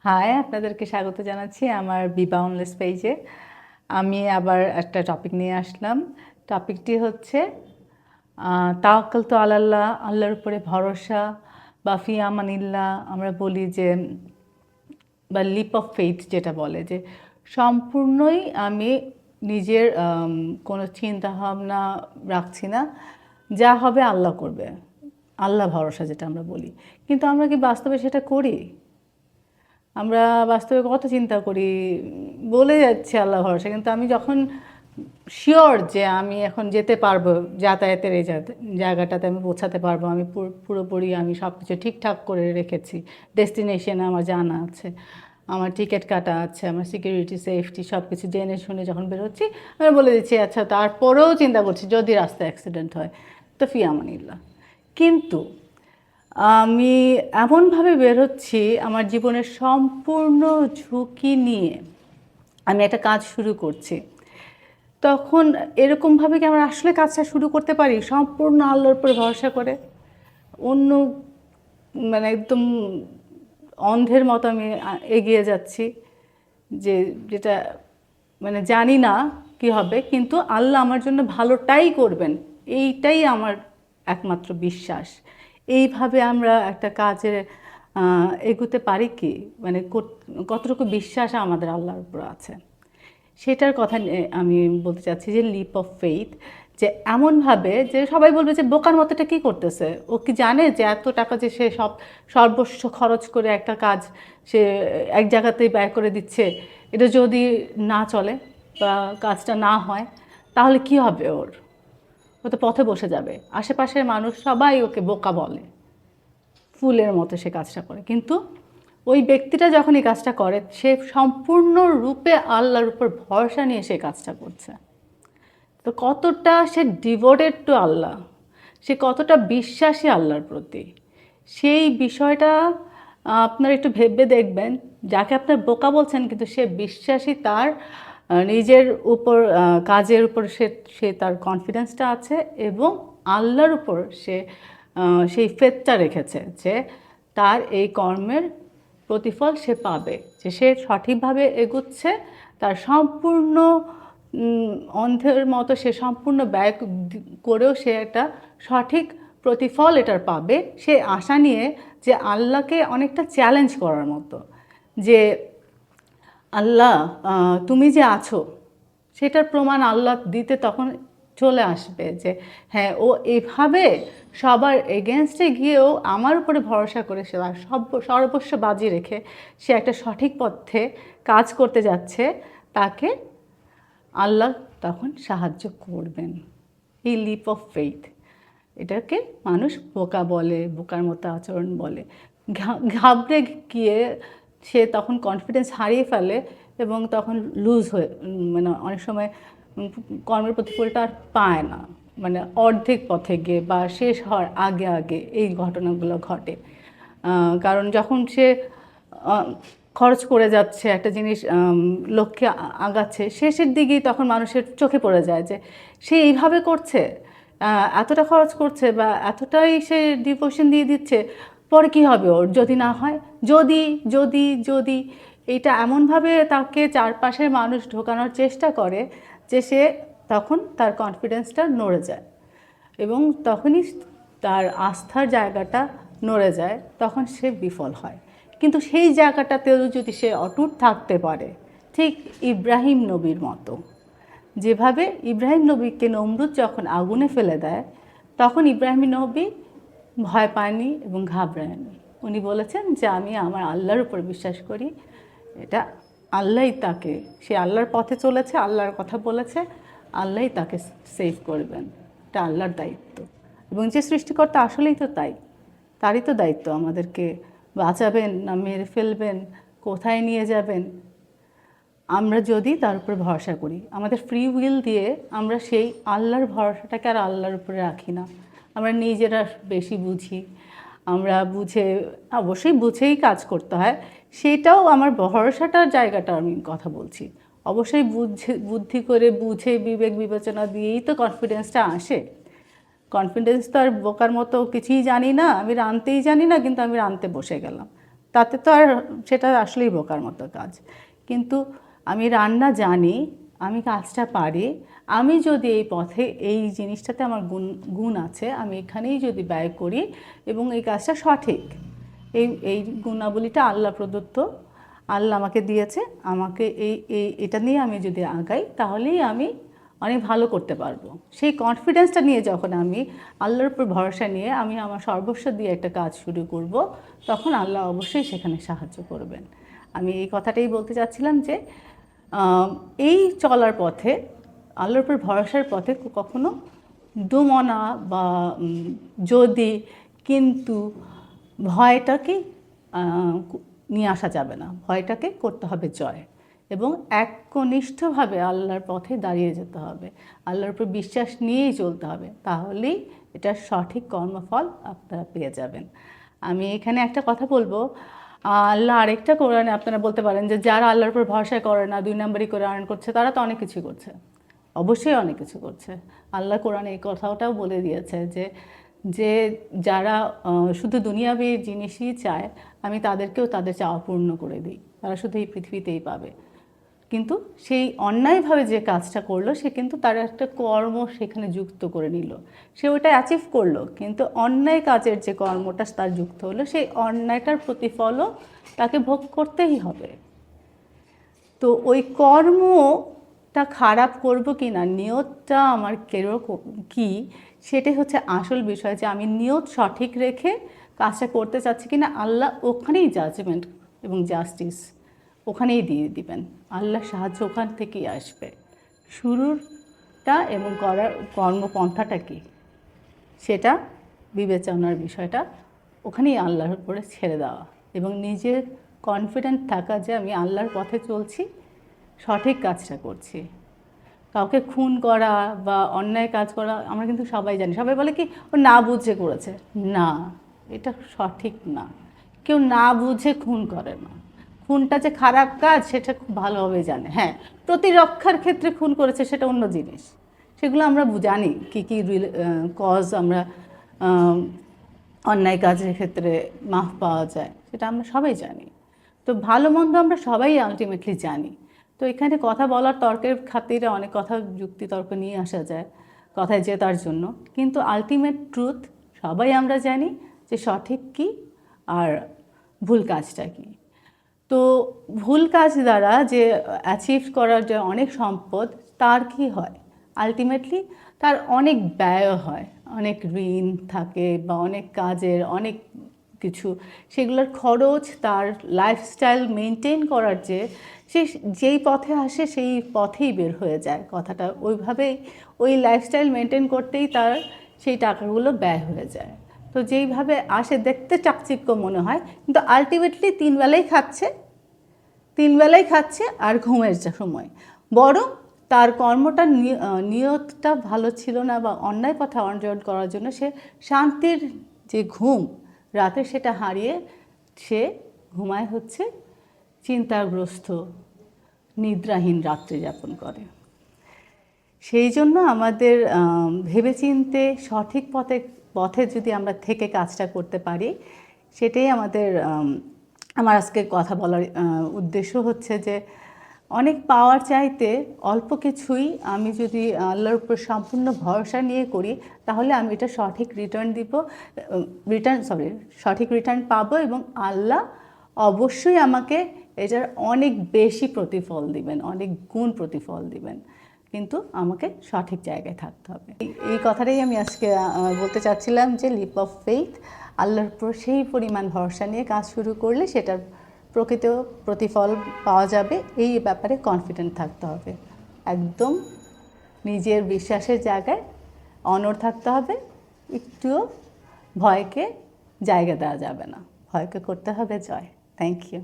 High, আপনাদেরকে স্বাগত জানাচ্ছি আমার বি বাউন্ডলেস পেজে। আমি আবার একটা টপিক নিয়ে আসলাম। টপিকটি হচ্ছে তাওয়াক্কাল তো আলাল্লাহ, আল্লাহর উপরে ভরসা বা ফি আমানিল্লাহ আমরা বলি যে, বা লিপ অফ ফেইথ যেটা বলে যে সম্পূর্ণই আমি নিজের কোনো চিন্তা ভাবনা রাখছি না, যা হবে আল্লাহ করবে, আল্লাহ ভরসা যেটা আমরা বলি। কিন্তু আমরা কি বাস্তবে সেটা করি? আমরা বাস্তবে কত চিন্তা করি, বলে যাচ্ছে আল্লাহ ভরসা, কিন্তু আমি যখন শিওর যে আমি এখন যেতে পারবো, যাতায়াতের এই জায়গাটাতে আমি পৌঁছাতে পারবো, আমি পুরোপুরি আমি সব কিছু ঠিকঠাক করে রেখেছি, ডেস্টিনেশনে আমার জানা আছে, আমার টিকিট কাটা আছে, আমার সিকিউরিটি সেফটি সব কিছু জেনে শুনে যখন বেরোচ্ছি, আমি বলে দিচ্ছি আচ্ছা, তারপরেও চিন্তা করছি যদি রাস্তায় অ্যাক্সিডেন্ট হয় তো ফি আমানিল্লাহ। কিন্তু আমি এমনভাবে বের হচ্ছি আমার জীবনের সম্পূর্ণ ঝুঁকি নিয়ে আমি একটা কাজ শুরু করছি, তখন এরকমভাবে কি আমরা আসলে কাজটা শুরু করতে পারি সম্পূর্ণ আল্লাহর উপরে ভরসা করে? অন্য মানে একদম অন্ধের মতো আমি এগিয়ে যাচ্ছি, যেটা মানে জানি না কি হবে, কিন্তু আল্লাহ আমার জন্য ভালোটাই করবেন, এইটাই আমার একমাত্র বিশ্বাস। এইভাবে আমরা একটা কাজে এগোতে পারি কি? মানে কতটুকু বিশ্বাস আমাদের আল্লাহর উপর আছে সেটার কথা আমি বলতে চাচ্ছি, যে লিপ অফ ফেইথ। যে এমনভাবে যে সবাই বলবে যে বোকার মতোটা কী করতেছে, ও কি জানে যে এত টাকা যে সে সর্বস্ব খরচ করে একটা কাজ সে এক জায়গাতেই ব্যয় করে দিচ্ছে, এটা যদি না চলে বা কাজটা না হয় তাহলে কি হবে ওর? ও তো পথে বসে যাবে, আশেপাশের মানুষ সবাই ওকে বোকা বলে, ফুলের মতো সে কাজটা করে। কিন্তু ওই ব্যক্তিটা যখন এই কাজটা করে, সে সম্পূর্ণরূপে আল্লাহর উপর ভরসা নিয়ে সে কাজটা করছে। তো কতটা সে ডিভোটেড টু আল্লাহ, সে কতটা বিশ্বাসী আল্লাহর প্রতি, সেই বিষয়টা আপনারা একটু ভেবে দেখবেন। যাকে আপনার বোকা বলছেন কিন্তু সে বিশ্বাসী, তার নিজের উপর কাজের উপর সে সে তার কনফিডেন্সটা আছে, এবং আল্লাহর উপর সে সেই ফেথটা রেখেছে যে তার এই কর্মের প্রতিফল সে পাবে, যে সে সঠিকভাবে এগুচ্ছে, তার সম্পূর্ণ অন্ধের মতো সে সম্পূর্ণ ব্যয় করেও সে একটা সঠিক প্রতিফল এটার পাবে, সে আশা নিয়ে, যে আল্লাহকে অনেকটা চ্যালেঞ্জ করার মতো, যে আল্লাহ তুমি যে আছো সেটার প্রমাণ আল্লাহ দিতে তখন চলে আসবে, যে হ্যাঁ, ও এভাবে সবার এগেনস্টে গিয়েও আমার উপরে ভরসা করে সে সর্বস্ব বাজি রেখে সে একটা সঠিক পথে কাজ করতে যাচ্ছে, তাকে আল্লাহ তখন সাহায্য করবেন। এই লিপ অফ ফেইথ, এটাকে মানুষ বোকা বলে, বোকার মতো আচরণ বলে। ঘাবড়ে গিয়ে সে তখন কনফিডেন্স হারিয়ে ফেলে, এবং তখন লুজ হয়ে মানে অনেক সময় কর্মের প্রতিফলটা আর পায় না, মানে অর্ধেক পথে গিয়ে বা শেষ হওয়ার আগে আগে এই ঘটনাগুলো ঘটে। কারণ যখন সে খরচ করে যাচ্ছে একটা জিনিস, লক্ষ্যে আগাচ্ছে, শেষের দিকেই তখন মানুষের চোখে পড়ে যায় যে সে এইভাবে করছে, এতটা খরচ করছে বা এতটাই সে ডিভোশন দিয়ে দিচ্ছে, পরে কী হবে ওর যদি না হয়, যদি যদি যদি এইটা এমনভাবে তাকে চারপাশের মানুষ ঢোকানোর চেষ্টা করে যে সে তখন তার কনফিডেন্সটা নড়ে যায়, এবং তখনই তার আস্থার জায়গাটা নড়ে যায়, তখন সে বিফল হয়। কিন্তু সেই জায়গাটাতেও যদি সে অটুট থাকতে পারে, ঠিক ইব্রাহিম নবীর মতো, যেভাবে ইব্রাহিম নবীকে নমরুদ যখন আগুনে ফেলে দেয়, তখন ইব্রাহিম নবী ভয় পায়নি এবং ঘাবড়ায়নি। উনি বলেছেন যে আমি আমার আল্লাহর উপর বিশ্বাস করি, এটা আল্লাহই তাকে, সে আল্লাহর পথে চলেছে, আল্লাহর কথা বলেছে, আল্লাহই তাকে সেভ করবেন, এটা আল্লাহর দায়িত্ব। এবং যে সৃষ্টিকর্তা আসলেই তো তাই, তারই তো দায়িত্ব আমাদেরকে বাঁচাবেন না মেরে ফেলবেন, কোথায় নিয়ে যাবেন, আমরা যদি তার উপর ভরসা করি। আমাদের ফ্রি উইল দিয়ে আমরা সেই আল্লাহর ভরসাটাকে আর আল্লাহর উপরে রাখি না, আমরা নিজেরা বেশি বুঝি, আমরা অবশ্যই বুঝেই কাজ করতে হয়, সেটাও আমার ভরসাটার জায়গাটা আমি কথা বলছি। অবশ্যই বুদ্ধি করে বুঝে বিবেক বিবেচনা দিয়েই তো কনফিডেন্সটা আসে। কনফিডেন্স তো আর বোকার মতো কিছুই জানি না, আমি রাঁধতেই জানি না কিন্তু আমি রাঁধতে বসে গেলাম, তাতে তো আর সেটা আসলেই বোকার মতো কাজ। কিন্তু আমি রান্না জানি, আমি কাজটা পারি, আমি যদি এই পথে এই জিনিসটাতে আমার গুণ আছে, আমি এখানেই যদি ব্যয় করি এবং এই কাজটা সঠিক, এই গুণাবলীটা আল্লাহ প্রদত্ত, আল্লাহ আমাকে দিয়েছে, আমাকে এটা নিয়ে আমি যদি আগাই তাহলেই আমি অনেক ভালো করতে পারবো। সেই কনফিডেন্সটা নিয়ে যখন আমি আল্লাহর উপর ভরসা নিয়ে আমি আমার সর্বস্ব দিয়ে একটা কাজ শুরু করব, তখন আল্লাহ অবশ্যই সেখানে সাহায্য করবেন। আমি এই কথাটাই বলতে চাচ্ছিলাম যে এই চলার পথে, আল্লাহর উপর ভরসার পথে কখনো দোমনা বা যদি, কিন্তু ভয়টাকে নিয়ে আসা যাবে না। ভয়টাকে করতে হবে জয়, এবং একনিষ্ঠভাবে আল্লাহর পথে দাঁড়িয়ে যেতে হবে, আল্লাহর উপর বিশ্বাস নিয়েই চলতে হবে, তাহলেই এটার সঠিক কর্মফল আপনারা পেয়ে যাবেন। আমি এখানে একটা কথা বলবো, আল্লাহ আরেকটা কোরআনে আপনারা বলতে পারেন যে যারা আল্লাহর উপর ভরসা করে না, 2 নম্বরই করে আর্ন করছে, তারা তো অনেক কিছু করছে, অবশ্যই অনেক কিছু করছে। আল্লাহ কোরআনে এই কথাটাও বলে দিয়েছে যে যে যারা শুধু দুনিয়াবী জিনিসই চায়, আমি তাদেরকেও তাদের চাওয়া পূর্ণ করে দিই, তারা শুধু এই পৃথিবীতেই পাবে। কিন্তু সেই অন্যায়ভাবে যে কাজটা করলো, সে কিন্তু তার একটা কর্ম সেখানে যুক্ত করে নিল, সে ওটা অ্যাচিভ করলো, কিন্তু অন্যায় কাজের যে কর্মটা তার যুক্ত হলো, সেই অন্যায়টার প্রতিফলও তাকে ভোগ করতেই হবে। তো ওই কর্মটা খারাপ করব কি না, নিয়তটা আমার কীরকম কী, সেটাই হচ্ছে আসল বিষয়, যে আমি নিয়ত সঠিক রেখে কাজটা করতে চাচ্ছি কিনা, আল্লাহ ওখানেই জাজমেন্ট এবং জাস্টিস ওখানেই দিয়ে দিবেন। আল্লাহর সাহায্য ওখান থেকেই আসবে। শুরুটা এবং করার কর্মপন্থাটা কী, সেটা বিবেচনার বিষয়টা ওখানেই আল্লাহর উপরে ছেড়ে দেওয়া, এবং নিজের কনফিডেন্ট থাকা যে আমি আল্লাহর পথে চলছি, সঠিক কাজটা করছি। কাউকে খুন করা বা অন্যায় কাজ করা আমরা কিন্তু সবাই জানি, সবাই বলে কি ও না বুঝে করেছে, না, এটা সঠিক না। কেউ না বুঝে খুন করে না, খুনটা যে খারাপ কাজ সেটা খুব ভালোভাবে জানে। হ্যাঁ, প্রতিরক্ষার ক্ষেত্রে খুন করেছে সেটা অন্য জিনিস, সেগুলো আমরা জানি কী কী কজ আমরা অন্যায় কাজের ক্ষেত্রে মাফ পাওয়া যায়, সেটা আমরা সবাই জানি। তো ভালো মন্দ আমরা সবাই আলটিমেটলি জানি। তো এখানে কথা বলার তর্কের খাতিরে অনেক কথা যুক্তি তর্ক নিয়ে আসা যায় কথায় জেতার জন্য, কিন্তু আলটিমেট ট্রুথ সবাই আমরা জানি যে সঠিক কী আর ভুল কাজটা কী। তো ভুল কাজ দ্বারা যে অ্যাচিভ করার যে অনেক সম্পদ, তার কি হয়, আলটিমেটলি তার অনেক ব্যয় হয়, অনেক ঋণ থাকে বা অনেক কাজের অনেক কিছু, সেগুলোর খরচ, তার লাইফস্টাইল মেনটেন করার যে সে যেই পথে আসে সেই পথেই বের হয়ে যায়, কথাটা ওইভাবেই, ওই লাইফস্টাইল মেনটেন করতেই তার সেই টাকাগুলো ব্যয় হয়ে যায়। তো যেইভাবে আসে দেখতে চাকচিক্য মনে হয়, কিন্তু আলটিমেটলি 3 বেলাই খাচ্ছে আর ঘুমের সময়, বরং তার কর্মটা নিয়তটা ভালো ছিল না, বা অন্যায় পথে অর্জন করার জন্য সে শান্তির যে ঘুম রাতে সেটা হারিয়ে সে ঘুমায় হচ্ছে চিন্তাগ্রস্ত, নিদ্রাহীন রাত্রি যাপন করে। সেই জন্য আমাদের ভেবেচিন্তে সঠিক পথে যদি আমরা থেকে কাজটা করতে পারি, সেটাই আমার আজকের কথা বলার উদ্দেশ্য হচ্ছে যে অনেক পাওয়ার চাইতে অল্প কিছুই আমি যদি আল্লাহর উপর সম্পূর্ণ ভরসা নিয়ে করি, তাহলে আমি এটা সঠিক রিটার্ন পাবো, এবং আল্লাহ অবশ্যই আমাকে এটার অনেক বেশি প্রতিফল দিবেন, অনেক গুণ প্রতিফল দিবেন, কিন্তু আমাকে সঠিক জায়গায় থাকতে হবে। এই কথাটাই আমি আজকে বলতে চাচ্ছিলাম যে লিপ অফ ফেইথ, আল্লাহর উপর সেই পরিমাণ ভরসা নিয়ে কাজ শুরু করলে সেটার প্রকৃত প্রতিফল পাওয়া যাবে, এই ব্যাপারে কনফিডেন্ট থাকতে হবে। একদম নিজের বিশ্বাসের জায়গায় অনড় থাকতে হবে, একটুও ভয়কে জায়গা দেওয়া যাবে না, ভয়কে করতে হবে জয়। Thank you.